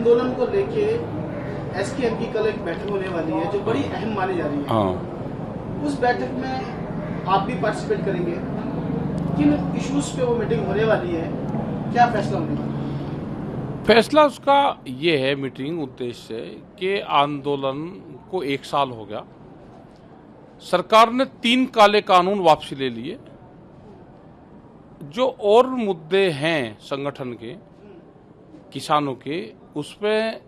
आंदोलन को लेके एसकेएम की कल एक बैठक होने वाली है जो बड़ी अहम मानी जा रही है। हाँ, उस बैठक में आप भी पार्टिसिपेट करेंगे। किन इश्यूज पे वो मीटिंग होने वाली है, क्या फैसला होने वाला है? फैसला उसका ये है, मीटिंग उद्देश्य कि आंदोलन को 1 साल हो गया, सरकार ने 3 काले कानून वापसी ले लिए। जो और मुद्दे हैं संगठन के, किसानों के, उस पर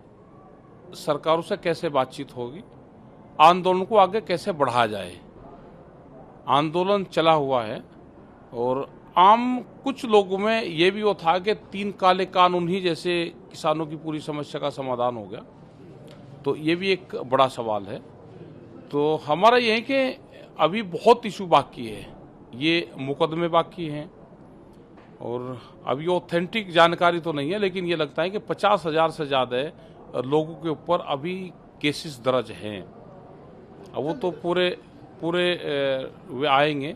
सरकारों से कैसे बातचीत होगी, आंदोलन को आगे कैसे बढ़ाया जाए। आंदोलन चला हुआ है और आम कुछ लोगों में ये भी वो था कि 3 काले कानून ही जैसे किसानों की पूरी समस्या का समाधान हो गया, तो ये भी एक बड़ा सवाल है। तो हमारा ये है कि अभी बहुत इशू बाकी है, ये मुकदमे बाकी हैं और अभी ऑथेंटिक जानकारी तो नहीं है, लेकिन ये लगता है कि 50,000 से ज़्यादा लोगों के ऊपर अभी केसेस दर्ज हैं। अब वो तो पूरे वे आएंगे,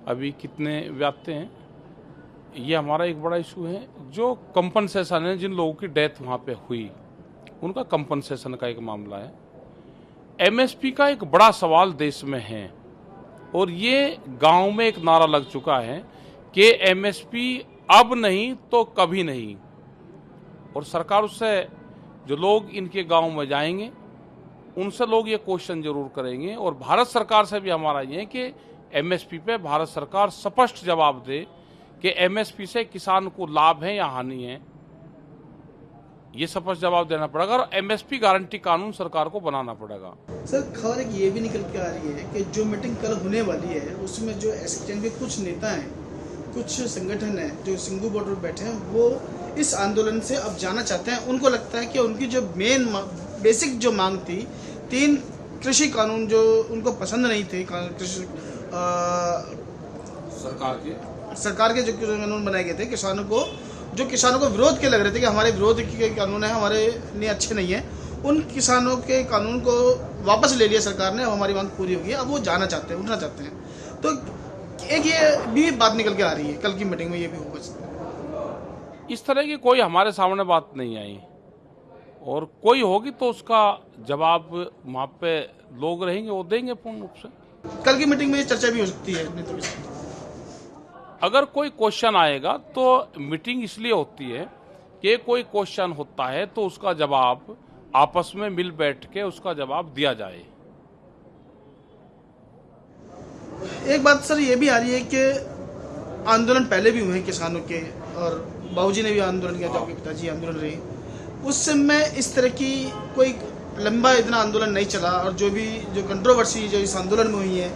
अभी कितने वे आते हैं, ये हमारा एक बड़ा इशू है। जो कंपनसेशन है, जिन लोगों की डेथ वहाँ पे हुई, उनका कंपनसेशन का एक मामला है। एमएसपी का एक बड़ा सवाल देश में है और ये गांव में एक नारा लग चुका है कि एमएसपी अब नहीं तो कभी नहीं। और सरकार उससे, जो लोग इनके गांव में जाएंगे उनसे लोग ये क्वेश्चन जरूर करेंगे। और भारत सरकार से भी हमारा ये है कि एमएसपी पे भारत सरकार स्पष्ट जवाब दे कि एमएसपी से किसान को लाभ है या हानि है, ये स्पष्ट जवाब देना पड़ेगा और एमएसपी गारंटी कानून सरकार को बनाना पड़ेगा। सर, खबर एक ये भी निकल के आ रही है कि जो मीटिंग कल होने वाली है उसमें जो एसकेएम के कुछ नेता हैं, कुछ संगठन हैं जो सिंघू बॉर्डर पर बैठे हैं, वो इस आंदोलन से अब जाना चाहते हैं। उनको लगता है कि उनकी जो मेन बेसिक जो मांग थी, 3 कृषि कानून जो उनको पसंद नहीं थे, कृषि सरकार के जो कानून बनाए गए थे, किसानों को विरोध के लग रहे थे कि हमारे विरोध के कानून है, हमारे लिए अच्छे नहीं है, उन किसानों के कानून को वापस ले लिया सरकार ने। अब हमारी मांग पूरी होगी, अब वो जाना चाहते हैं, उठना चाहते हैं। तो एक ये भी बात निकल के आ रही है, कल की मीटिंग में ये भी होगा। इस तरह की कोई हमारे सामने बात नहीं आई और कोई होगी तो उसका जवाब वहाँ पे लोग रहेंगे वो देंगे पूर्ण रूप से। कल की मीटिंग में ये चर्चा भी हो सकती है नेताओं के साथ। अगर कोई क्वेश्चन आएगा तो मीटिंग इसलिए होती है कि कोई क्वेश्चन होता है तो उसका जवाब आपस में मिल बैठ के उसका जवाब दिया जाए। एक बात सर ये भी आ रही है कि आंदोलन पहले भी हुए हैं किसानों के, और बाबूजी ने भी आंदोलन किया, आपके पिताजी आंदोलन रहे, उस समय इस तरह की कोई लंबा इतना आंदोलन नहीं चला। और जो कंट्रोवर्सी जो इस आंदोलन में हुई है,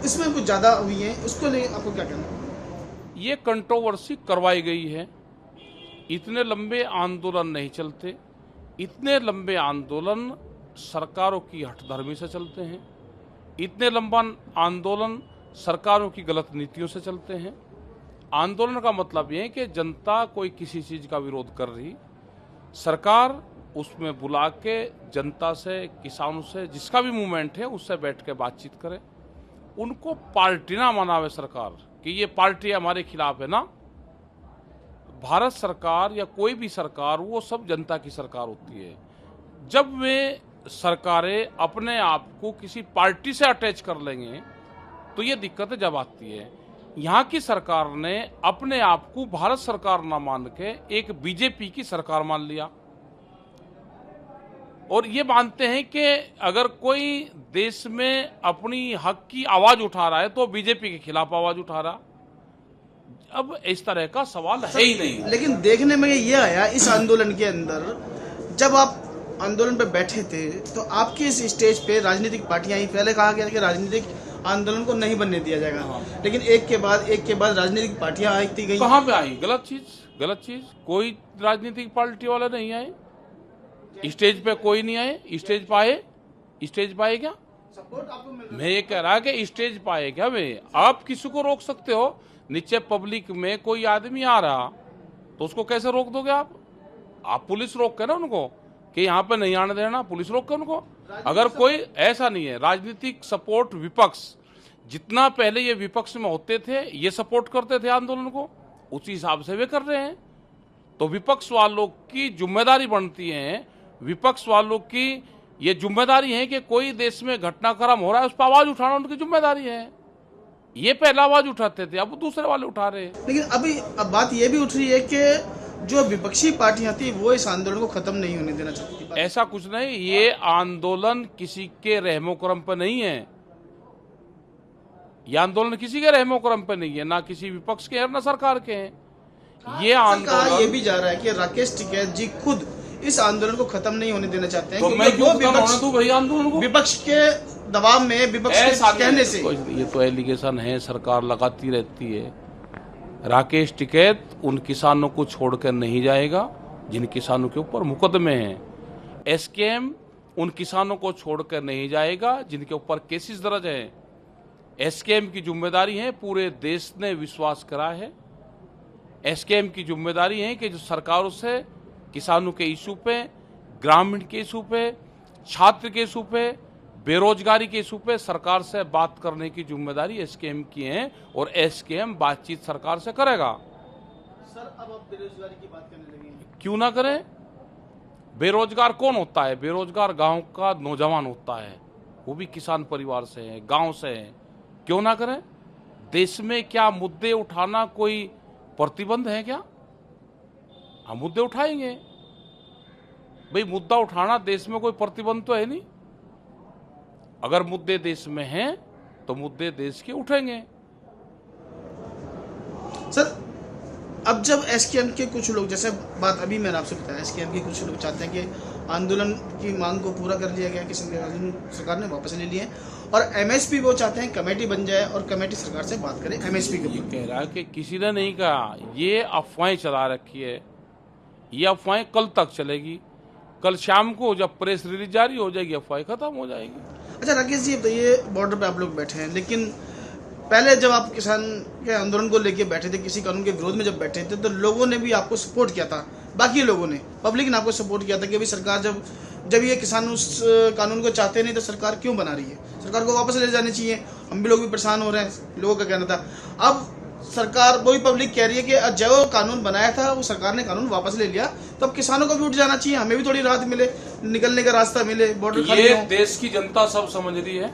इसमें कुछ ज़्यादा हुई है, उसको लिए आपको क्या कहना है? ये कंट्रोवर्सी करवाई गई है। इतने लंबे आंदोलन नहीं चलते, इतने लंबे आंदोलन सरकारों की हठधर्मी से चलते हैं, इतने लंबा आंदोलन सरकारों की गलत नीतियों से चलते हैं। आंदोलन का मतलब ये है कि जनता कोई किसी चीज़ का विरोध कर रही, सरकार उसमें बुला के जनता से, किसानों से, जिसका भी मूवमेंट है उससे बैठ के बातचीत करे, उनको पार्टी ना मनावे सरकार कि ये पार्टी हमारे खिलाफ है ना। भारत सरकार या कोई भी सरकार, वो सब जनता की सरकार होती है। जब वे सरकारें अपने आप को किसी पार्टी से अटैच कर लेंगे तो ये दिक्कतें जब आती है। यहाँ की सरकार ने अपने आप को भारत सरकार ना मान के एक बीजेपी की सरकार मान लिया और ये मानते हैं कि अगर कोई देश में अपनी हक की आवाज उठा रहा है तो बीजेपी के खिलाफ आवाज उठा रहा। अब इस तरह का सवाल है ही नहीं। लेकिन देखने में ये आया इस आंदोलन के अंदर, जब आप आंदोलन पे बैठे थे तो आपके इस स्टेज पे राजनीतिक पार्टियां आई। पहले कहा गया कि राजनीतिक आंदोलन को नहीं बनने दिया जाएगा, लेकिन एक के बाद राजनीतिक पार्टियां आती गई। कहाँ पे आई? गलत चीज। कोई राजनीतिक पार्टी वाले नहीं आए स्टेज पे, कोई नहीं आए स्टेज पाए क्या? मैं ये कह रहा कि स्टेज पाए क्या? आप किसी को रोक सकते हो? नीचे पब्लिक में कोई आदमी आ रहा तो उसको कैसे रोक दोगे आप पुलिस रोक के ना उनको कि यहाँ पे नहीं आने देना, पुलिस रोक के उनको। अगर कोई ऐसा नहीं है, राजनीतिक सपोर्ट विपक्ष जितना पहले ये विपक्ष में होते थे, ये सपोर्ट करते थे आंदोलन को, उसी हिसाब से वे कर रहे हैं। तो विपक्ष वालों की जिम्मेदारी बनती है, विपक्ष वालों की ये जिम्मेदारी है कि कोई देश में घटनाक्रम हो रहा है उस पर आवाज उठाना उनकी जिम्मेदारी है। ये पहला आवाज उठाते थे, अब दूसरे वाले उठा रहे हैं। लेकिन अभी अब बात ये भी उठ रही है कि जो विपक्षी पार्टियां थी वो इस आंदोलन को खत्म नहीं होने देना चाहती। ऐसा कुछ नहीं, ये आंदोलन किसी के रहमो करम पर नहीं है। ये आंदोलन किसी के रहमो करम पे नहीं है, ना किसी विपक्ष के है ना सरकार के हैं। ये आंदोलन ये भी जा रहा है कि राकेश टिकैत जी खुद इस आंदोलन को खत्म नहीं होने देना चाहते हैं। तो मैं क्यों होने दूं भाई आंदोलन को? विपक्ष के दबाव में, विपक्ष के कहने से। ये तो एलिगेशन है, सरकार लगाती रहती है। राकेश टिकैत उन किसानों को छोड़कर नहीं जाएगा जिन किसानों के ऊपर मुकदमे हैं। एसकेएम उन किसानों को छोड़कर नहीं जाएगा जिनके ऊपर केसेस दर्ज हैं। एसकेएम की जिम्मेदारी है, पूरे देश ने विश्वास करा है, एसकेएम की जिम्मेदारी है कि जो सरकारों से किसानों के इशू पे, ग्रामीण के इशू पे, छात्र के इशू पे, बेरोजगारी के इशू पे सरकार से बात करने की जिम्मेदारी एसकेएम की है और एसकेएम बातचीत सरकार से करेगा। सर अब आप बेरोजगारी की बात करने लगे हैं। क्यों ना करें? बेरोजगार कौन होता है? बेरोजगार गांव का नौजवान होता है, वो भी किसान परिवार से है, गांव से है। क्यों ना करें? देश में क्या मुद्दे उठाना कोई प्रतिबंध है क्या? हम मुद्दे उठाएंगे भाई, मुद्दा उठाना देश में कोई प्रतिबंध तो है नहीं। अगर मुद्दे देश में हैं तो मुद्दे देश के उठेंगे। सर अब जब एसकेएम के कुछ लोग, जैसे बात अभी मैंने आपसे बताया, एसकेएम के कुछ लोग चाहते हैं कि आंदोलन की मांग को पूरा कर लिया गया, कि सरकार ने वापस ले लिए, और एमएसपी वो चाहते हैं कमेटी बन जाए और कमेटी सरकार से बात करे एमएसपी के ऊपर। कह रहा है कि किसी ने नहीं कहा, ये अफवाहें चला रखी है। ये अफवाहें कल तक चलेगी, कल शाम को जब प्रेस रिलीज जारी हो जाएगी अफवाहें खत्म हो जाएगी। अच्छा राकेश जी, बताइए, बॉर्डर पे आप लोग बैठे हैं, लेकिन पहले जब आप किसान के आंदोलन को लेके बैठे थे, किसी कानून के विरोध में जब बैठे थे, तो लोगों ने भी आपको सपोर्ट किया था, बाकी लोगों ने, पब्लिक ने आपको सपोर्ट किया था कि अभी सरकार जब ये किसान उस कानून को चाहते नहीं तो सरकार क्यों बना रही है, सरकार को वापस ले जानी चाहिए। हम भी लोग भी परेशान हो रहे हैं, लोगों का कहना था। अब सरकार, वही पब्लिक कह रही है कि जो कानून बनाया था वो सरकार ने कानून वापस ले लिया, तो अब किसानों को भी उठ जाना चाहिए, हमें भी थोड़ी राहत मिले, निकलने का रास्ता मिले, बॉर्डर खाली ये हो। देश की जनता सब समझ रही है।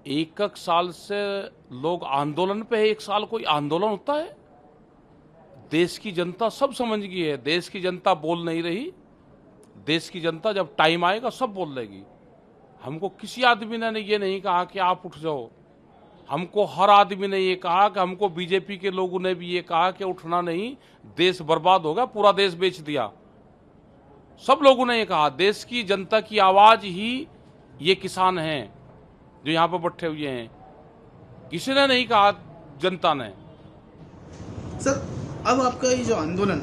एक साल से लोग आंदोलन पे है, एक साल कोई आंदोलन होता है? देश की जनता सब समझ गई है। देश की जनता बोल नहीं रही, देश की जनता जब टाइम आएगा सब बोल लेगी। हमको किसी आदमी ने ये नहीं कहा कि आप उठ जाओ, हमको हर आदमी ने ये कहा कि, हमको बीजेपी के लोगों ने भी ये कहा कि उठना नहीं, देश बर्बाद होगा, पूरा देश बेच दिया। सब लोगों ने ये कहा। देश की जनता की आवाज ही ये किसान हैं जो यहाँ पर बैठे हुए हैं, किसी ने नहीं कहा, जनता ने। सर अब आपका ये जो आंदोलन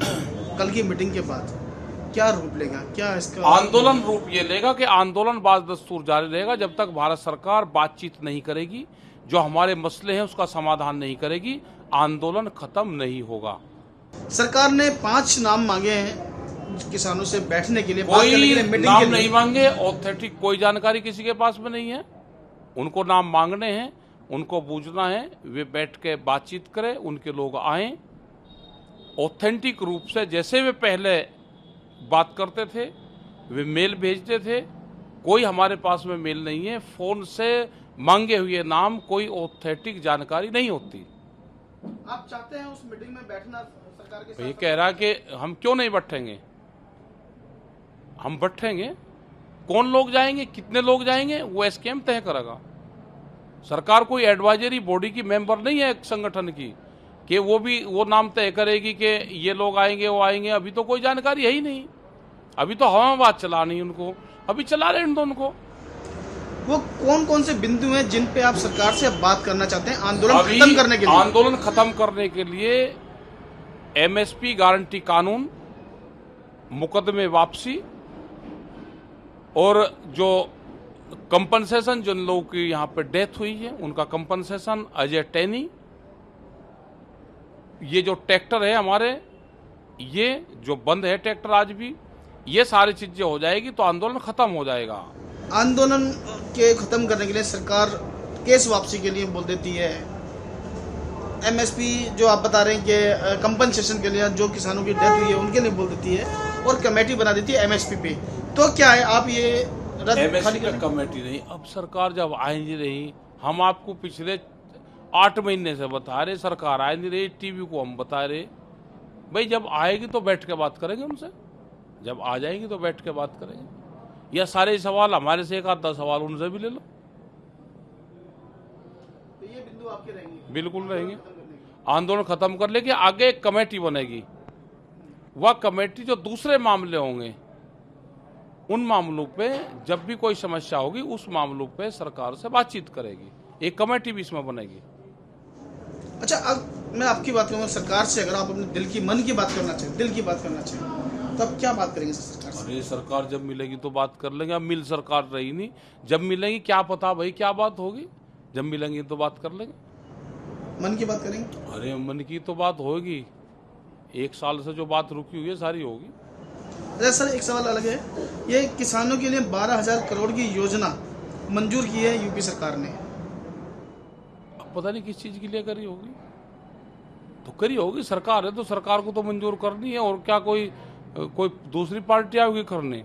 कल की मीटिंग के बाद क्या रूप लेगा, क्या इसका आंदोलन रूप ये लेगा कि आंदोलन बाज दस्तूर जारी रहेगा जब तक भारत सरकार बातचीत नहीं करेगी, जो हमारे मसले हैं उसका समाधान नहीं करेगी, आंदोलन खत्म नहीं होगा। सरकार ने 5 नाम मांगे हैं किसानों से बैठने के लिए, बात करने के कोई लिए, मीटिंग नाम के लिए। नहीं मांगे, ऑथेंटिक कोई जानकारी किसी के पास में नहीं है। उनको नाम मांगने हैं, उनको बूझना है, वे बैठ के बातचीत करें, उनके लोग आए ऑथेंटिक रूप से, जैसे वे पहले बात करते थे, वे मेल भेजते थे। कोई हमारे पास में मेल नहीं है, फोन से मांगे हुए नाम, कोई ऑथेंटिक जानकारी नहीं होती। आप चाहते हैं उस मीटिंग में बैठना सरकार के साथ? ये कह रहा कि हम क्यों नहीं बैठेंगे, हम बैठेंगे। कौन लोग जाएंगे, कितने लोग जाएंगे, वो एसकेएम तय करेगा। सरकार कोई एडवाइजरी बॉडी की मेंबर नहीं है एक संगठन की कि वो नाम तय करेगी कि ये लोग आएंगे, वो आएंगे। अभी तो कोई जानकारी है ही नहीं, अभी तो हवा में बात चलानी उनको, अभी चला रहे हैं उनको। वो कौन कौन से बिंदु हैं जिन पे आप सरकार से अब बात करना चाहते हैं आंदोलन खत्म करने के लिए? आंदोलन खत्म करने के लिए एमएसपी गारंटी कानून, मुकदमे वापसी, और जो कंपनसेशन, जिन लोगों की यहाँ पे डेथ हुई है उनका कंपनसेशन, अजय टैनी, ये जो ट्रैक्टर है हमारे, ये जो बंद है ट्रैक्टर आज भी, ये सारी चीजें हो जाएगी तो आंदोलन खत्म हो जाएगा। आंदोलन के खत्म करने के लिए सरकार केस वापसी के लिए बोल देती है, एमएसपी जो आप बता रहे हैं कि कंपनसेशन के लिए जो किसानों की डेथ हुई है उनके लिए बोल देती है और कमेटी बना देती है एमएसपी पे, तो क्या है आप ये रद्द एमएसपी खाली का करें? कमेटी नहीं, अब सरकार जब आई नहीं रही, हम आपको पिछले 8 महीने से बता रहे, सरकार आई नहीं रही, टीवी को हम बता रहे, भाई जब आएगी तो बैठ के बात करेंगे उनसे, जब आ जाएगी तो बैठ के बात करेंगे, या सारे सवाल हमारे से एक आधा सवाल उनसे भी ले लो। तो ये बिंदु आपके रहेंगे? बिल्कुल रहेंगे, आंदोलन खत्म कर लेके आगे एक कमेटी बनेगी, वह कमेटी जो दूसरे मामले होंगे उन मामलों पे जब भी कोई समस्या होगी उस मामलों पे सरकार से बातचीत करेगी, एक कमेटी भी इसमें बनेगी। अच्छा, अब मैं आपकी बात करूँगा सरकार से, अगर आप अपने दिल की मन की बात करना चाहें, दिल की बात करना चाहें, तो आप क्या बात करेंगे सरकार से? अरे सरकार जब मिलेगी तो बात कर लेंगे, अब मिल सरकार रही नहीं, जब मिलेंगी क्या पता भाई क्या बात होगी, जब मिलेंगी तो बात कर लेंगे। मन की बात करेंगे? अरे मन की तो बात होगी, 1 साल से जो बात रुकी हुई है सारी होगी। अच्छा सर, एक सवाल अलग है, ये किसानों के लिए 12,000 करोड़ की योजना मंजूर की है यूपी सरकार ने, अब पता नहीं किस चीज के लिए करी होगी, तो करी होगी, सरकार है तो सरकार को तो मंजूर करनी है, और क्या कोई दूसरी पार्टी आएगी करने?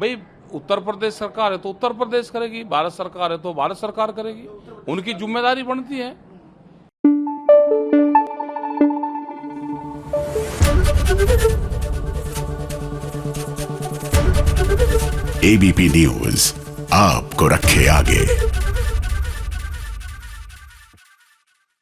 भाई उत्तर प्रदेश सरकार है तो उत्तर प्रदेश करेगी, भारत सरकार है तो भारत सरकार करेगी, उनकी जिम्मेदारी बनती है। एबीपी न्यूज आपको रखे आगे।